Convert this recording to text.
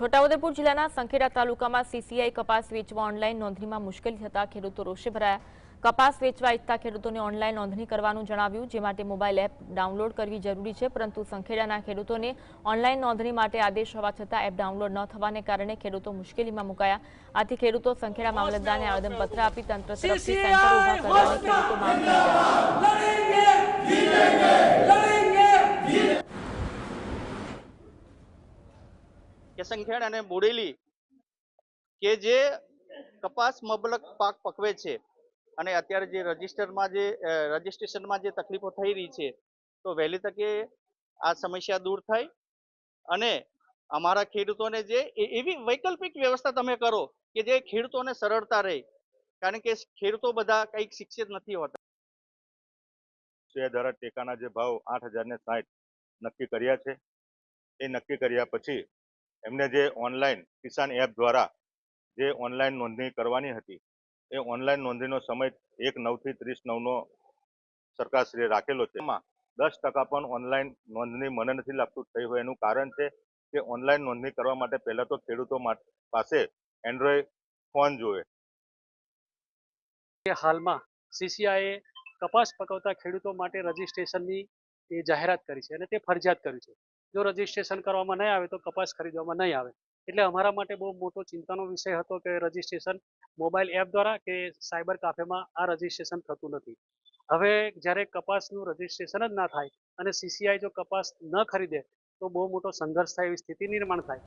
છોટાઉદેપુર જિલ્લાના સંખેડા તાલુકામાં સીસીઆઈ કપાસ વેચવા ઓનલાઈન નોંધણીમાં મુશ્કેલી થતા ખેડૂતો રોષે ભરાયા। કપાસ વેચવા ઈચ્છતા ખેડૂતોને ઓનલાઈન નોંધણી કરવાનું જણાવ્યું, જે માટે મોબાઈલ એપ ડાઉનલોડ કરવી જરૂરી છે, પરંતુ સંખેડાના ખેડૂતોને ઓનલાઈન નોંધણી માટે આદેશ હોવા છતાં એપ ડાઉનલોડ ન થવાને કારણે ખેડૂતો મુશ્કેલીમાં મુકાયા। આથી ખેડૂતો સંખેડા મામલતદારને આવેદનપત્ર આપી તંત્ર તરફથી સેન્ટર ઉભા કરવાની ખેડૂતો માંગ કરી રહ્યા છે। કે સંખેડ અને બોડેલી કે જે કપાસ મબલક પાક પકવે છે અને અત્યારે જે રજીસ્ટ્રેશનમાં જે તકલીફો થઈ રહી છે, તો વહેલી તકે આ સમસ્યા દૂર થાય અને અમારા ખેડૂતોને જે એવી વૈકલ્પિક વ્યવસ્થા તમે કરો કે જે ખેડૂતોને સરળતા રહે, કારણ કે ખેડૂતો બધા કંઈક શિક્ષિત નથી હોતા। શેર દ્વારા ટેકાના જે ભાવ 8,060 નક્કી કર્યા છે, એ નક્કી કર્યા પછી એમને જે ઓનલાઈન કિસાન એપ દ્વારા જે ઓનલાઈન નોંધણી કરવાની હતી, એ ઓનલાઈન નોંધણીનો સમય 1/9 થી 30/9 સરકારશ્રીએ રાખેલો છે। એમાં 10% પણ ઓનલાઈન નોંધણી મને નથી લાગતું થઈ હોય। એનું કારણ છે કે ઓનલાઈન નોંધણી કરવા માટે પહેલા તો ખેડૂતો પાસે એન્ડ્રોઈડ ફોન જોઈએ। હાલમાં સીસીઆઈએ કપાસ પકવતા ખેડૂતો માટે રજીસ્ટ્રેશનની જાહેરાત કરી છે અને તે ફરજિયાત કર્યું છે। જો રજીસ્ટ્રેશન કરવામાં નહીં આવે તો કપાસ ખરીદવામાં નહીં આવે। એટલે અમારા માટે બહુ મોટો ચિંતાનો વિષય હતો કે રજીસ્ટ્રેશન મોબાઈલ એપ દ્વારા કે સાયબર કાફેમાં આ રજીસ્ટ્રેશન થતું નથી। હવે જ્યારે કપાસનું રજીસ્ટ્રેશન જ ના થાય અને સીસીઆઈ જો કપાસ ન ખરીદે તો બહુ મોટો સંઘર્ષ થાય એવી સ્થિતિ નિર્માણ થાય।